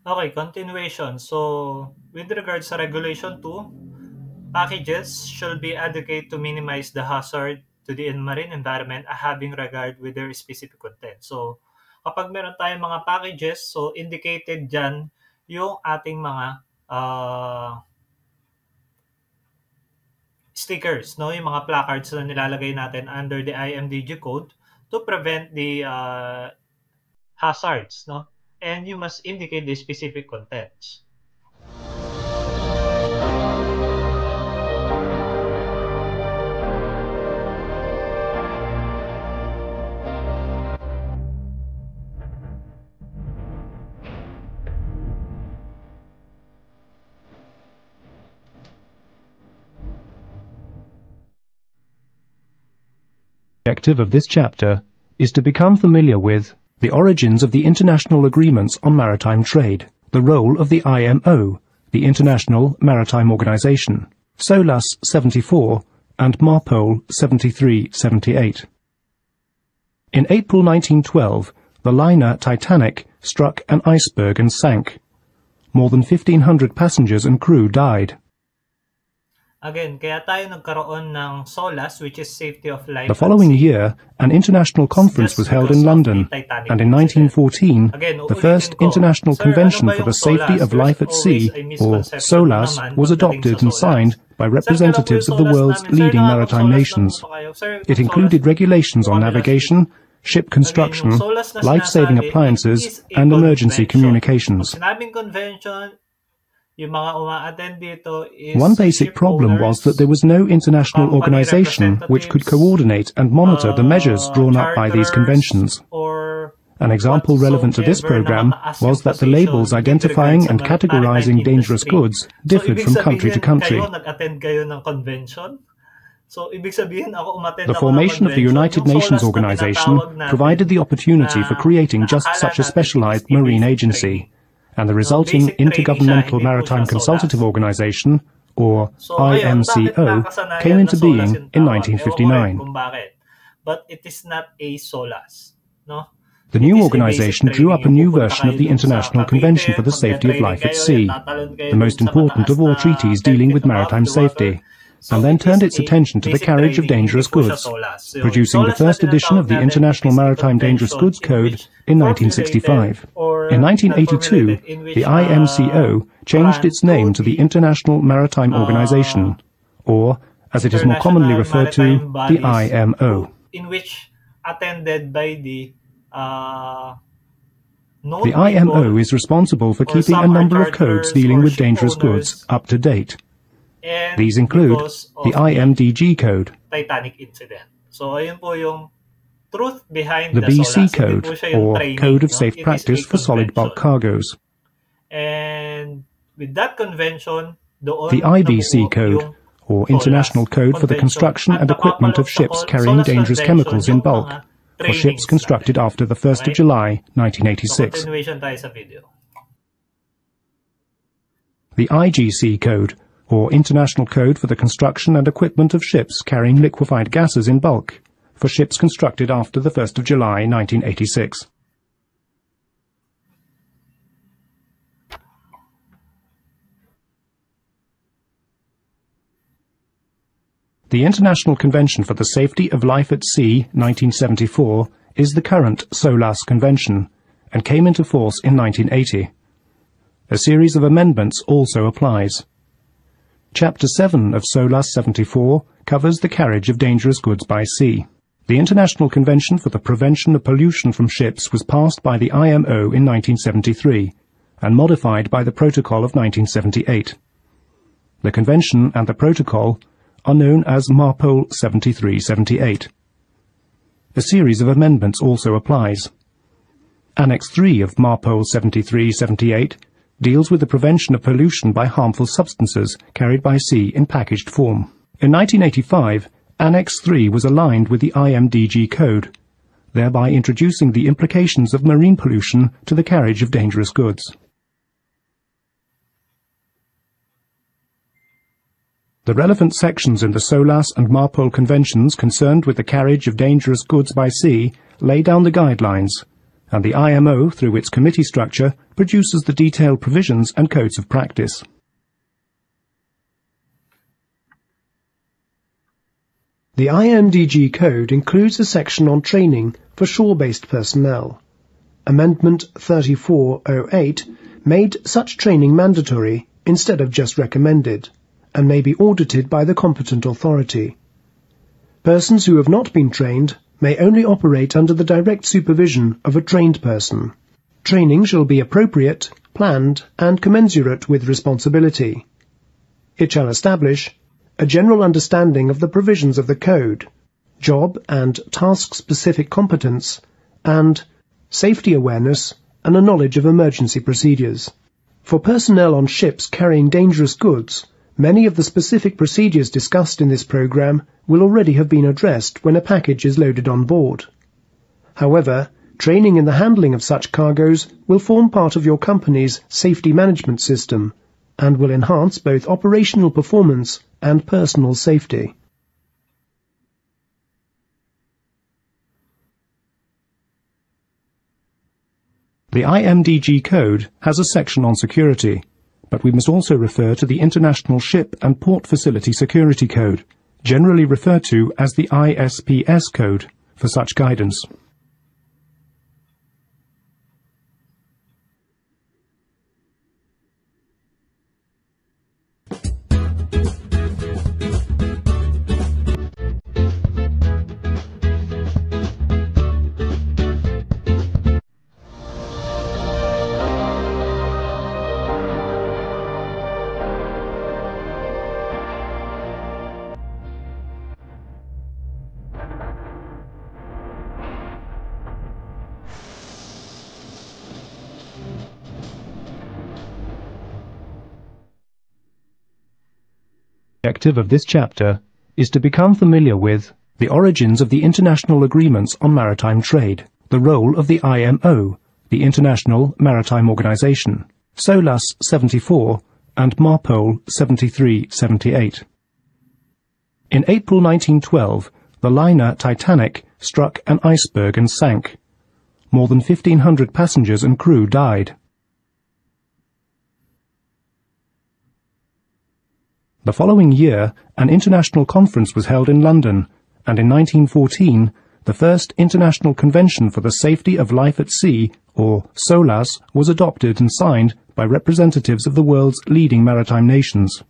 Okay, continuation. So, with regards sa Regulation 2, packages shall be adequate to minimize the hazard to the marine environment having regard with their specific content. So, kapag meron tayong mga packages, so indicated dyan yung ating mga stickers, no? Yung mga placards na nilalagay natin under the IMDG code to prevent the hazards, no? And you must indicate the specific contents. The objective of this chapter is to become familiar with the origins of the international agreements on maritime trade, the role of the IMO, the International Maritime Organization, SOLAS 74 and MARPOL 73-78. In April 1912, the liner Titanic struck an iceberg and sank. More than 1,500 passengers and crew died. Again, kaya tayo nagkaroon ng SOLAS, which is Safety of Life. The following year, an international conference was held in London, and in 1914, the first International Convention for the Safety of Life at Sea, or SOLAS, was adopted and signed by representatives of the world's leading maritime nations. It included regulations on navigation, ship construction, life-saving appliances, and emergency communications. One basic problem was that there was no international organization which could coordinate and monitor the measures drawn up by these conventions. An example relevant to this program was that the labels identifying and categorizing dangerous goods differed from country to country. The formation of the United Nations Organization provided the opportunity for creating just such a specialized marine agency, and the resulting Intergovernmental Maritime Consultative Organization, or IMCO, came into being in 1959. But it is not a SOLAS, no? The new organization drew up a new version of the International Convention for the Safety of Life at Sea, the most important of all treaties dealing with maritime safety, and then turned its attention to the carriage of dangerous goods, producing the first edition of the International Maritime Dangerous Goods Code in 1965. In 1982, the IMCO changed its name to the International Maritime Organization, or, as it is more commonly referred to, the IMO. In which attended by the IMO is responsible for keeping a number of codes dealing with dangerous goods up to date. These include the IMDG code, Titanic incident. So, ayun po yung truth behind the BC SOLAS. code, or Code of Safe Practice for Solid Bulk Cargoes, and with that convention, the IBC code, or International Code for the Construction and Equipment of Ships Carrying Dangerous Chemicals in Bulk, for ships constructed after the 1st of July, 1986. The IGC code, or International Code for the Construction and Equipment of Ships Carrying Liquefied Gases in Bulk, for ships constructed after the 1st of July, 1986. The International Convention for the Safety of Life at Sea, 1974, is the current SOLAS Convention, and came into force in 1980. A series of amendments also applies. Chapter 7 of SOLAS 74 covers the carriage of dangerous goods by sea. The International Convention for the Prevention of Pollution from Ships was passed by the IMO in 1973, and modified by the Protocol of 1978. The Convention and the Protocol are known as MARPOL 73-78. A series of amendments also applies. Annex 3 of MARPOL 73-78 deals with the prevention of pollution by harmful substances carried by sea in packaged form. In 1985, Annex 3 was aligned with the IMDG code, thereby introducing the implications of marine pollution to the carriage of dangerous goods. The relevant sections in the SOLAS and MARPOL conventions concerned with the carriage of dangerous goods by sea lay down the guidelines, and the IMO, through its committee structure, produces the detailed provisions and codes of practice. The IMDG Code includes a section on training for shore-based personnel. Amendment 3408 made such training mandatory instead of just recommended, and may be audited by the competent authority. Persons who have not been trained may only operate under the direct supervision of a trained person. Training shall be appropriate, planned, and commensurate with responsibility. It shall establish a general understanding of the provisions of the Code, job and task-specific competence, and safety awareness and a knowledge of emergency procedures. For personnel on ships carrying dangerous goods, many of the specific procedures discussed in this program will already have been addressed when a package is loaded on board. However, training in the handling of such cargoes will form part of your company's safety management system and will enhance both operational performance and personal safety. The IMDG Code has a section on security, but we must also refer to the International Ship and Port Facility Security Code, generally referred to as the ISPS Code, for such guidance. The objective of this chapter is to become familiar with the origins of the international agreements on maritime trade, the role of the IMO, the International Maritime Organization, SOLAS 74 and MARPOL 73-78. In April 1912, the liner Titanic struck an iceberg and sank. More than 1,500 passengers and crew died. The following year, an international conference was held in London, and in 1914, the first International Convention for the Safety of Life at Sea, or SOLAS, was adopted and signed by representatives of the world's leading maritime nations.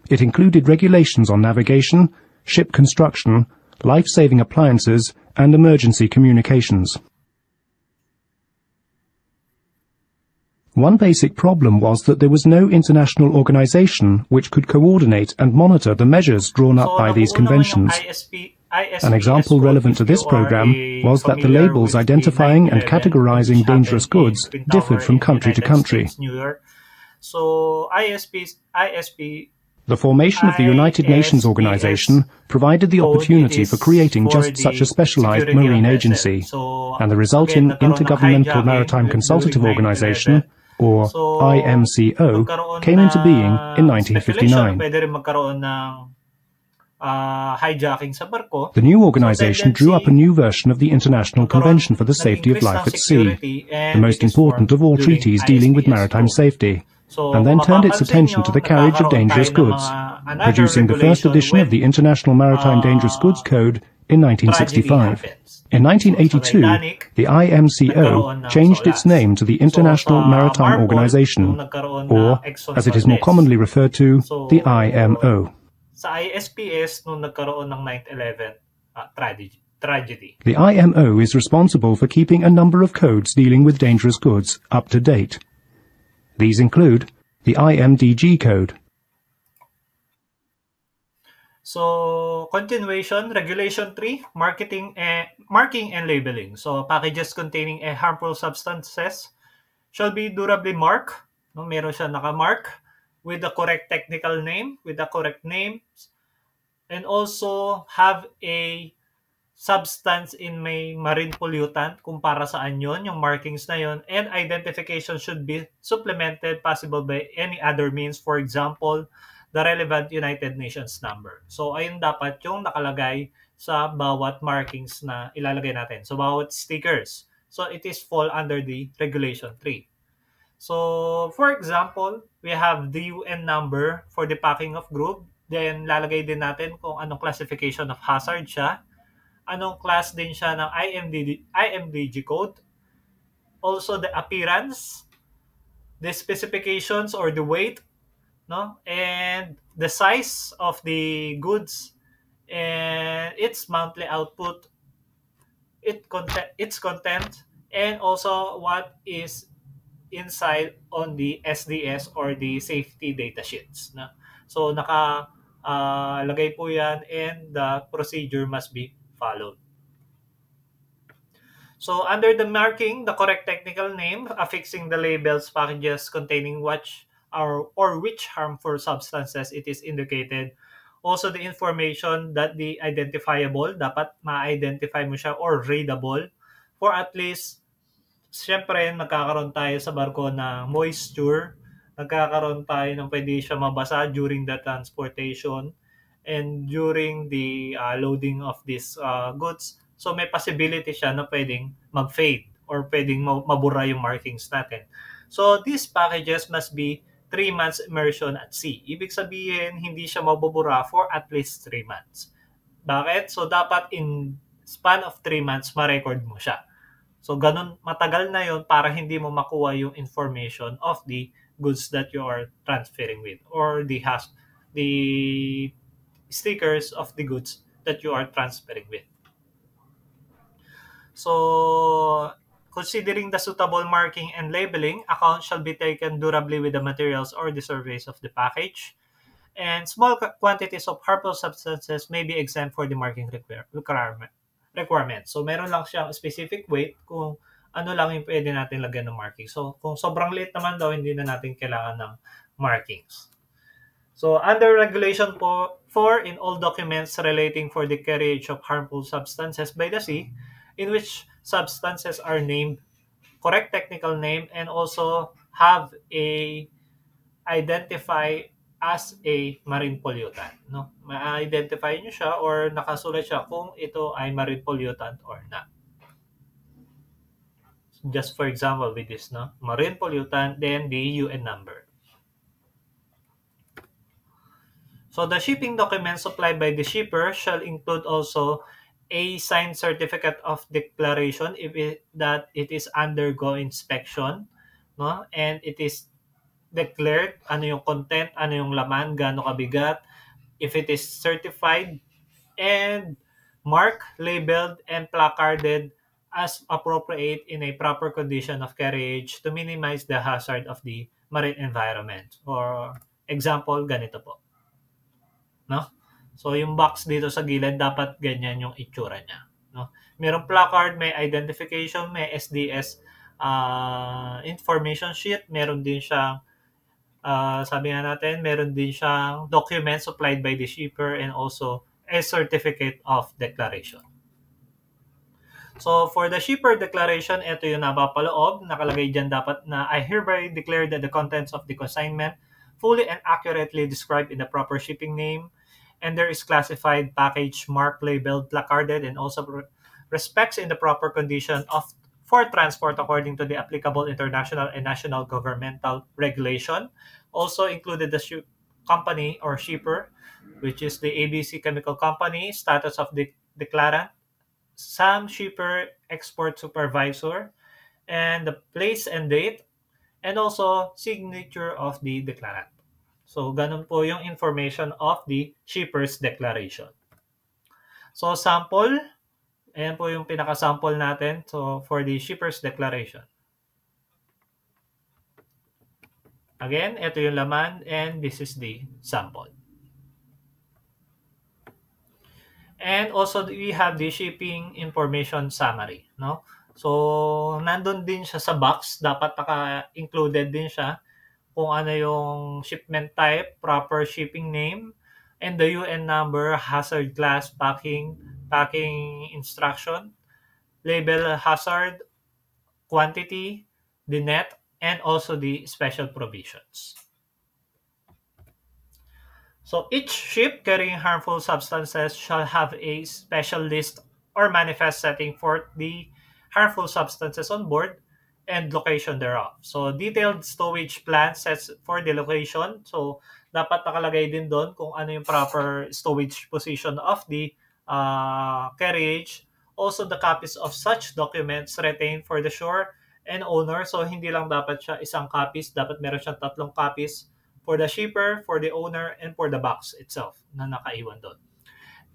It included regulations on navigation, ship construction, life-saving appliances, and emergency communications. One basic problem was that there was no international organization which could coordinate and monitor the measures drawn up by these conventions. An example relevant to this program was that the labels identifying and categorizing dangerous goods differed from country to country. The formation of the United Nations Organization provided the opportunity for creating just such a specialized marine agency, and the resulting Intergovernmental Maritime Consultative Organization, or IMCO, came into being in 1959. The new organization drew up a new version of the International Convention for the Safety of Life at Sea, the most important of all treaties dealing with maritime safety, and then turned its attention to the carriage of dangerous goods, producing the first edition of the International Maritime Dangerous Goods Code in 1965. In 1982, the IMCO changed its name to the International Maritime Organization, or, as it is more commonly referred to, the IMO. Sa ISPS nung nagkaroon ng 9/11 tragedy. The IMO is responsible for keeping a number of codes dealing with dangerous goods up to date. These include the IMDG Code. So, continuation, Regulation 3, marking and labeling. So, packages containing harmful substances shall be durably marked. No, meron siya naka-mark with the correct technical name, with the correct names, and also have a substance in may marine pollutant kung para saan yon, yung markings na yon, and identification should be supplemented possible by any other means, for example, the relevant United Nations number. So, ayun dapat yung nakalagay sa bawat markings na ilalagay natin. So, bawat stickers. So it is fall under the Regulation 3. So, for example, we have the UN number for the packing of group. Then, lalagay din natin kung anong classification of hazard siya. Anong class din siya ng IMDG code. Also, the appearance, the specifications or the weight, no? And the size of the goods and its monthly output, its content, and also what is inside on the SDS or the safety data sheets. Na? So lagay po yan and the procedure must be followed. So under the marking, the correct technical name, affixing the labels, packages containing or which harmful substances it is indicated. Also the information that the identifiable, dapat ma-identify mo siya or readable for at least siyempre nagkakaroon tayo sa barko na moisture, nagkakaroon tayo ng pwede siya mabasa during the transportation and during the loading of these goods. So may possibility siya na pwedeng mag-fade or pwedeng mabura yung markings natin. So these packages must be 3 months immersion at sea. Ibig sabihin, hindi siya mabubura for at least 3 months. Bakit? So dapat in span of 3 months, ma-record mo siya. So, ganun, matagal na yon para hindi mo makuha yung information of the goods that you are transferring with or the stickers of the goods that you are transferring with. So, considering the suitable marking and labeling, account shall be taken durably with the materials or the surface of the package. And small quantities of harmful substances may be exempt for the marking requirement. So, meron lang siyang specific weight kung ano lang yung pwede natin lagyan ng marking. So, kung sobrang liit naman daw, hindi na natin kailangan ng markings. So, under Regulation 4, in all documents relating for the carriage of harmful substances by the sea, in which substances are named, correct technical name, and also have a identify as a marine pollutant. No? Ma-identify nyo siya or nakasulat siya kung ito ay marine pollutant or not. Just for example with this, no? Marine pollutant, then the UN number. So the shipping documents supplied by the shipper shall include also a signed certificate of declaration that it is undergo inspection, no? And it is declared ano yung content, ano yung laman, gaano kabigat, if it is certified and marked, labeled, and placarded as appropriate in a proper condition of carriage to minimize the hazard of the marine environment. For example, ganito po. No? So, yung box dito sa gilid, dapat ganyan yung itsura niya. No? Merong placard, may identification, may SDS information sheet, meron din siyang sabi nga natin, meron din siyang document supplied by the shipper and also a certificate of declaration. So, for the shipper declaration, ito yung napapaloob. Nakalagay dyan dapat na I hereby declare that the contents of the consignment fully and accurately described in the proper shipping name and there is classified, package, marked, labeled, placarded, and also respects in the proper condition for transport according to the applicable international and national governmental regulation. Also included the company or shipper, which is the ABC Chemical Company, status of the declarant, some shipper export supervisor, and the place and date, and also signature of the declarant. So, ganun po yung information of the shipper's declaration. So, sample, ayan po yung pinaka-sample natin. So, for the shipper's declaration. Again, ito yung laman and this is the sample. And also, we have the shipping information summary. No? So, nandun din siya sa box. Dapat naka-included din siya kung ano yung shipment type, proper shipping name, and the UN number, hazard class, packing instruction, label hazard, quantity, the net, and also the special provisions. So each ship carrying harmful substances shall have a special list or manifest setting for the harmful substances on board, and location thereof. So, detailed stowage plan sets for the location. So, dapat nakalagay din doon kung ano yung proper stowage position of the carriage. Also, the copies of such documents retained for the shore and owner. So, hindi lang dapat siya isang copies. Dapat meron siyang 3 copies for the shipper, for the owner, and for the box itself na nakaiwan doon.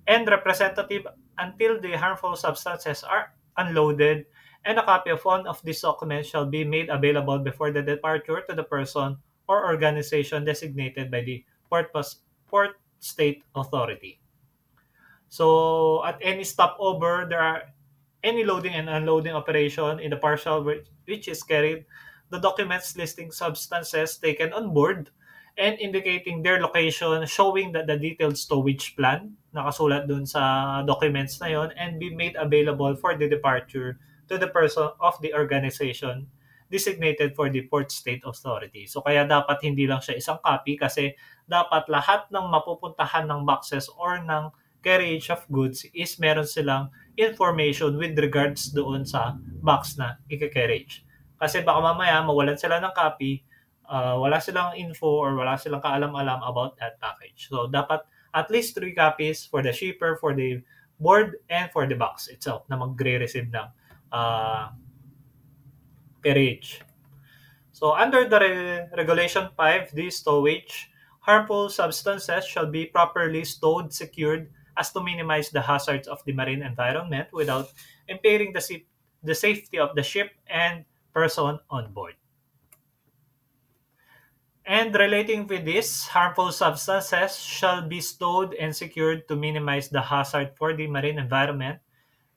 And representative until the harmful substances are unloaded, and a copy of one of these documents shall be made available before the departure to the person or organization designated by the port state authority. So, at any stopover, there are any loading and unloading operation in the parcel which is carried, the documents listing substances taken on board and indicating their location, showing that the detailed stowage plan, nakasulat dun sa documents na yon, and be made available for the departure to the person of the organization designated for the port state authority. So kaya dapat hindi lang siya isang copy kasi dapat lahat ng mapupuntahan ng boxes or ng carriage of goods is meron silang information with regards doon sa box na i-carriage. Kasi baka mamaya mawalan sila ng copy, wala silang info or wala silang kaalam-alam about that package. So, dapat at least 3 copies for the shipper, for the board, and for the box itself na magre-receive ng carriage. So, under the Regulation 5, the stowage, harmful substances shall be properly stowed, secured, as to minimize the hazards of the marine environment without impairing the safety of the ship and person on board. And relating with this, harmful substances shall be stowed and secured to minimize the hazard for the marine environment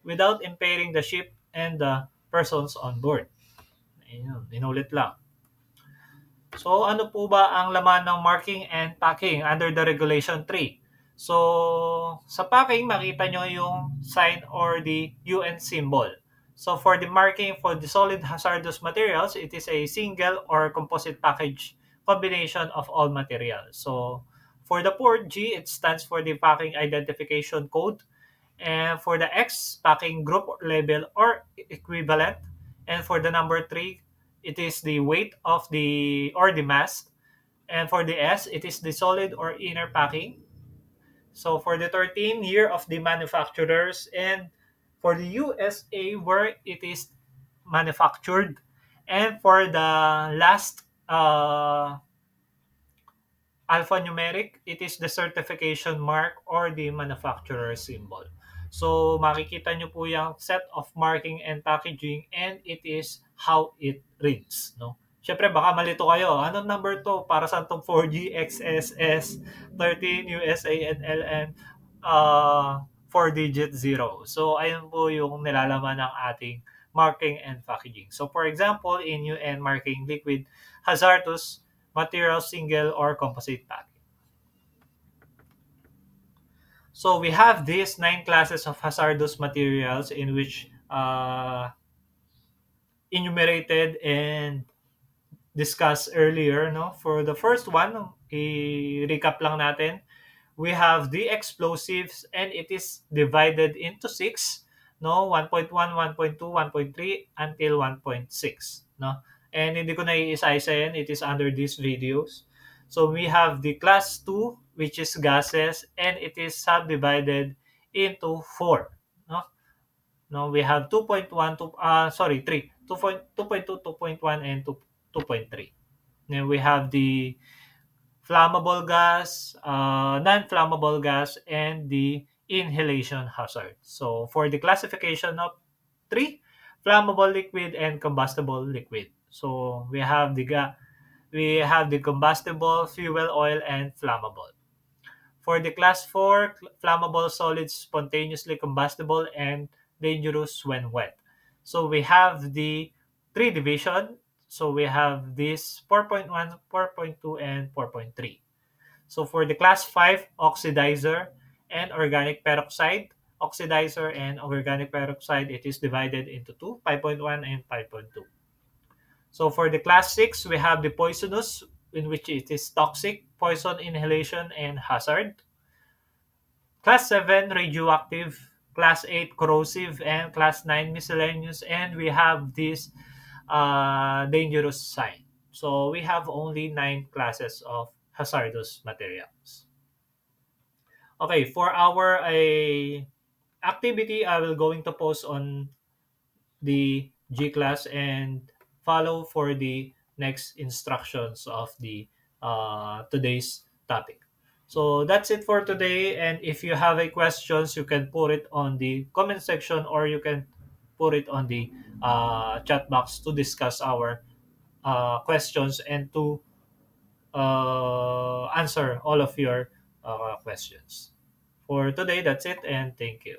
without impairing the ship and the persons on board. Ayun, inulit lang. So, ano po ba ang laman ng marking and packing under the Regulation 3? So, sa packing, makita nyo yung sign or the UN symbol. So, for the marking for the solid hazardous materials, it is a single or composite package combination of all materials. So, for the port G, it stands for the packing identification code. And for the X, packing group label or equivalent. And for the number 3, it is the weight of the mass. And for the S, it is the solid or inner packing. So for the 13 year of the manufacturers, and for the USA where it is manufactured, and for the last alphanumeric, it is the certification mark or the manufacturer symbol. So makikita nyo po yung set of marking and packaging, and it is how it reads, no? Siyempre, baka malito kayo. Anong number to? Para saan itong 4G, XSS, 13, USA, and LN, 4-digit 0. So, ayun po yung nilalaman ng ating marking and packaging. So, for example, in UN marking liquid, hazardous material, single, or composite packing. So, we have these 9 classes of hazardous materials in which enumerated and discussed earlier, no? For the first one, i-recap lang natin. We have the explosives, and it is divided into 6, no? 1.1, 1.2, 1.3 until 1.6, no? And hindi ko na iisa-isa yan, it is under these videos. So we have the class 2, which is gases, and it is subdivided into 4, no? No, we have 2.1, 3, 2.2, 2.1, and 2.3. Then we have the flammable gas, non-flammable gas, and the inhalation hazard. So for the classification of 3, flammable liquid and combustible liquid. So we have the combustible, fuel oil, and flammable. For the class 4, flammable solids, spontaneously combustible, and dangerous when wet. So we have the 3 division. So we have this 4.1, 4.2, and 4.3. So for the class 5, oxidizer and organic peroxide, oxidizer and organic peroxide, it is divided into 2, 5.1 and 5.2. So for the class 6, we have the poisonous, in which it is toxic, poison, inhalation, and hazard. Class 7, radioactive, class 8 corrosive and class 9 miscellaneous, and we have this dangerous sign. So we have only 9 classes of hazardous materials. Okay, for our activity, I will going to post on the G class and follow for the next instructions of the today's topic. So that's it for today. And if you have a questions, you can put it on the comment section, or you can put it on the chat box to discuss our questions and to answer all of your questions. For today, that's it, and thank you.